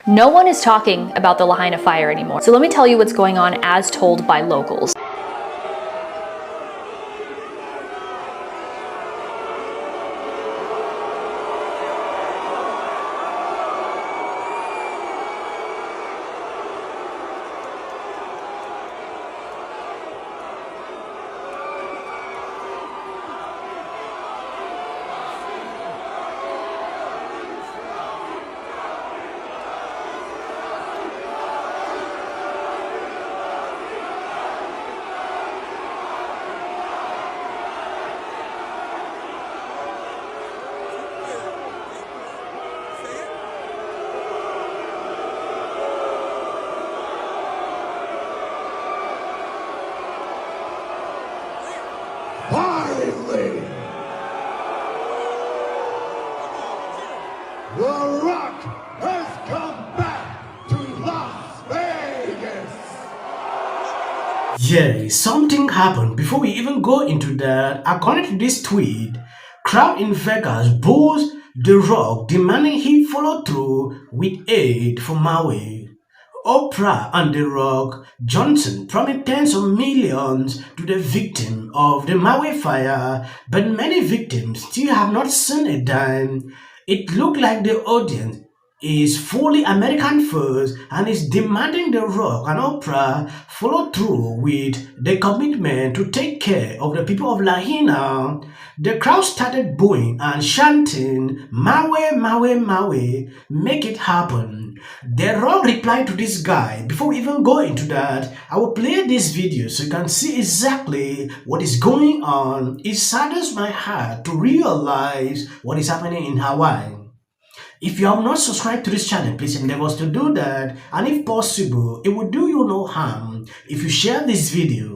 No one is talking about the Lahaina fire anymore. So let me tell you what's going on as told by locals. Finally, The Rock has come back to Las Vegas. Yeah, something happened. Before we even go into that, according to this tweet, crowd in Vegas boos The Rock, demanding he follow through with aid for Maui. Oprah and The Rock Johnson promised tens of millions to the victim of the Maui fire, but many victims still have not seen a dime. It looked like the audience is fully American first and is demanding The Rock and Oprah follow through with the commitment to take care of the people of Lahaina. The crowd started booing and chanting, "Maui, Maui, Maui, make it happen." The Rock replied to this guy. Before we even go into that, I will play this video so you can see exactly what is going on. It saddens my heart to realize what is happening in Hawaii. If you have not subscribed to this channel, please endeavor to do that, and if possible, it will do you no harm if you share this video.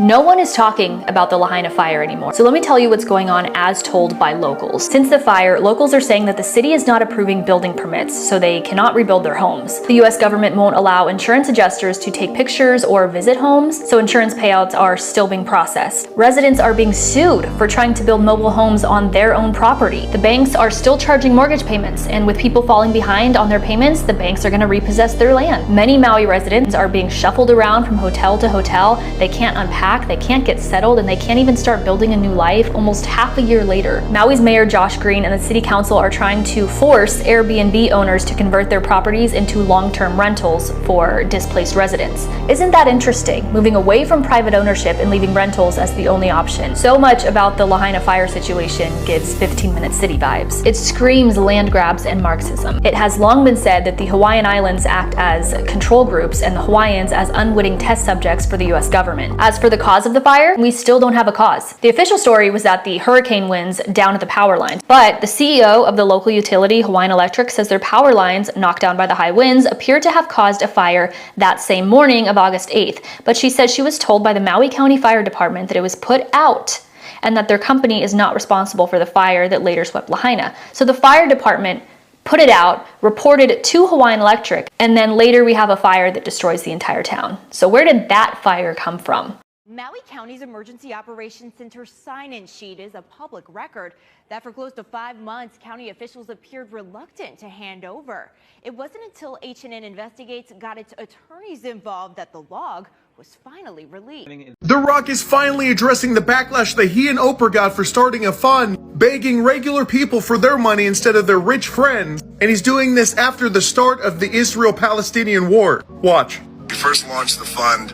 No one is talking about the Lahaina fire anymore. So let me tell you what's going on as told by locals. Since the fire, locals are saying that the city is not approving building permits, so they cannot rebuild their homes. The US government won't allow insurance adjusters to take pictures or visit homes, so insurance payouts are still being processed. Residents are being sued for trying to build mobile homes on their own property. The banks are still charging mortgage payments, and with people falling behind on their payments, the banks are going to repossess their land. Many Maui residents are being shuffled around from hotel to hotel. They can't unpack, they can't get settled, and they can't even start building a new life almost half a year later. Maui's Mayor Josh Green and the City Council are trying to force Airbnb owners to convert their properties into long-term rentals for displaced residents. Isn't that interesting? Moving away from private ownership and leaving rentals as the only option. So much about the Lahaina fire situation gives 15-minute city vibes. It screams land grabs and Marxism. It has long been said that the Hawaiian Islands act as control groups and the Hawaiians as unwitting test subjects for the US government. As for the cause of the fire, we still don't have a cause. The official story was that the hurricane winds down at the power lines, but the CEO of the local utility, Hawaiian Electric, says their power lines, knocked down by the high winds, appear to have caused a fire that same morning of August 8th. But she said she was told by the Maui County Fire Department that it was put out and that their company is not responsible for the fire that later swept Lahaina. So the fire department put it out, reported it to Hawaiian Electric, and then later we have a fire that destroys the entire town. So where did that fire come from? Maui County's Emergency Operations Center sign-in sheet is a public record that for close to 5 months, county officials appeared reluctant to hand over. It wasn't until H&N Investigates got its attorneys involved that the log was finally released. The Rock is finally addressing the backlash that he and Oprah got for starting a fund, begging regular people for their money instead of their rich friends. And he's doing this after the start of the Israel-Palestinian war. Watch. We first launched the fund.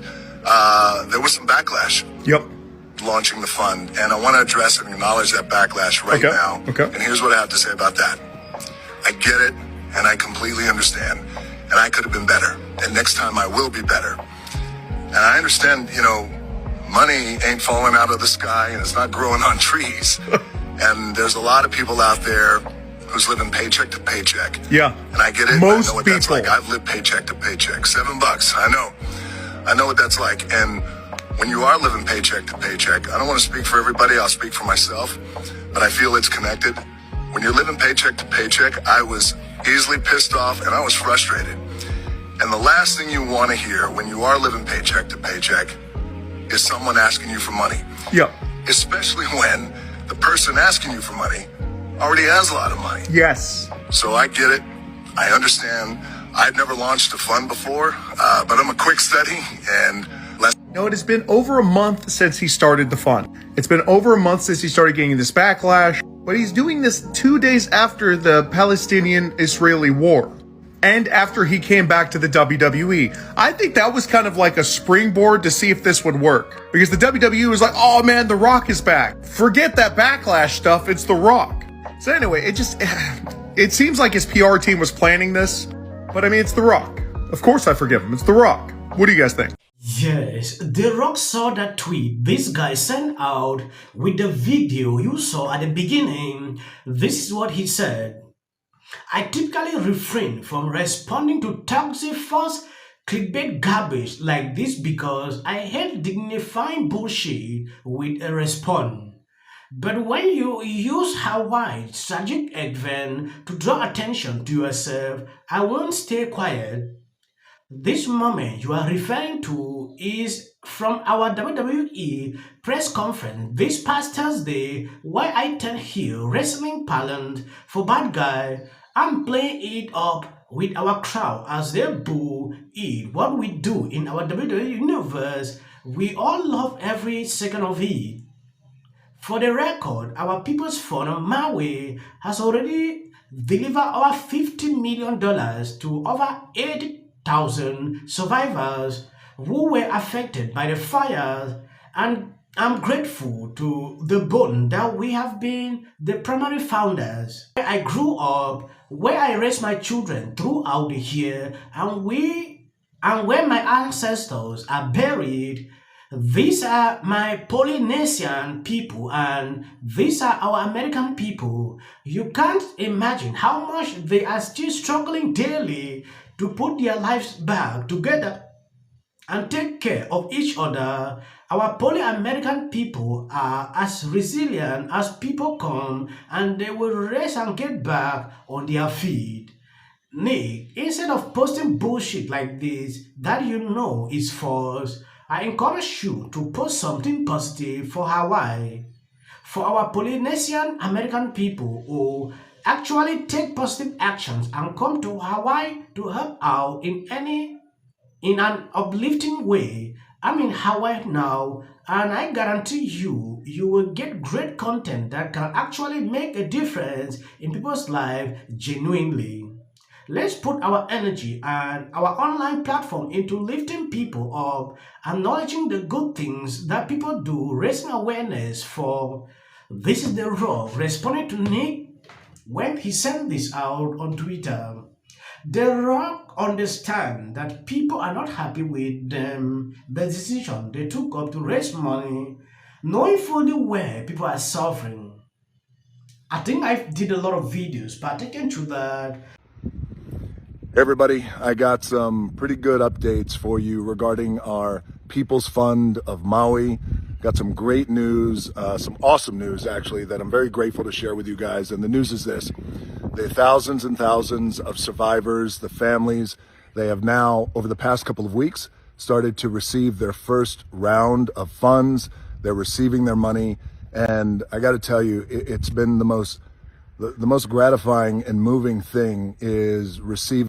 There was some backlash. Yep. Launching the fund, and I want to address and acknowledge that backlash right now. Okay. And here's what I have to say about that. I get it, and I completely understand. And I could have been better. And next time I will be better. And I understand, money ain't falling out of the sky, and it's not growing on trees. And there's a lot of people out there who's living paycheck to paycheck. Yeah. And I get it. Most I know what people. that's like. I've lived paycheck to paycheck. $7. I know what that's like. And when you are living paycheck to paycheck, I don't want to speak for everybody, I'll speak for myself, but I feel it's connected. When you're living paycheck to paycheck, I was easily pissed off and I was frustrated. And the last thing you want to hear when you are living paycheck to paycheck is someone asking you for money. Yeah. Especially when the person asking you for money already has a lot of money. Yes. So I get it. I understand. I've never launched a fund before, but I'm a quick study and less. No, it has been over a month since he started the fund. It's been over a month since he started getting this backlash, but he's doing this 2 days after the Palestinian-Israeli war and after he came back to the WWE. I think that was kind of like a springboard to see if this would work, because the WWE was like, oh man, The Rock is back. Forget that backlash stuff, it's The Rock. So anyway, it seems like his PR team was planning this, but I mean, it's The Rock. Of course I forgive him, it's The Rock. What do you guys think? Yes, The Rock saw that tweet this guy sent out with the video you saw at the beginning. This is what he said. I typically refrain from responding to toxic false clickbait garbage like this because I hate dignifying bullshit with a response. But when you use Hawaii's tragic event to draw attention to yourself, I won't stay quiet. This moment you are referring to is from our WWE press conference this past Thursday, where I turned heel wrestling talent for bad guy. I'm playing it up with our crowd as they boo it. What we do in our WWE universe, we all love every second of it. For the record, our People's Fund of Maui has already delivered over $50 million to over 80,000 survivors who were affected by the fires, and I'm grateful to the bone that we have been the primary founders. Where I grew up, where I raised my children throughout the year, and where my ancestors are buried. These are my Polynesian people and these are our American people. You can't imagine how much they are still struggling daily to put their lives back together and take care of each other. Our Poly-American people are as resilient as people come, and they will race and get back on their feet. Nick, instead of posting bullshit like this that you know is false, I encourage you to post something positive for Hawaii, for our Polynesian American people who actually take positive actions and come to Hawaii to help out in an uplifting way. I'm in Hawaii now, and I guarantee you will get great content that can actually make a difference in people's lives genuinely. Let's put our energy and our online platform into lifting people up, acknowledging the good things that people do, raising awareness for. This is The Rock responding to Nick when he sent this out on Twitter. The Rock understands that people are not happy with the decision they took up to raise money, knowing fully well people are suffering. I think I did a lot of videos partaking through that. Hey everybody, I got some pretty good updates for you regarding our People's Fund of Maui. Got some great news, some awesome news actually, that I'm very grateful to share with you guys. And the news is this: the thousands and thousands of survivors, the families, they have now, over the past couple of weeks, started to receive their first round of funds. They're receiving their money. And I got to tell you, it's been the most gratifying and moving thing is receiving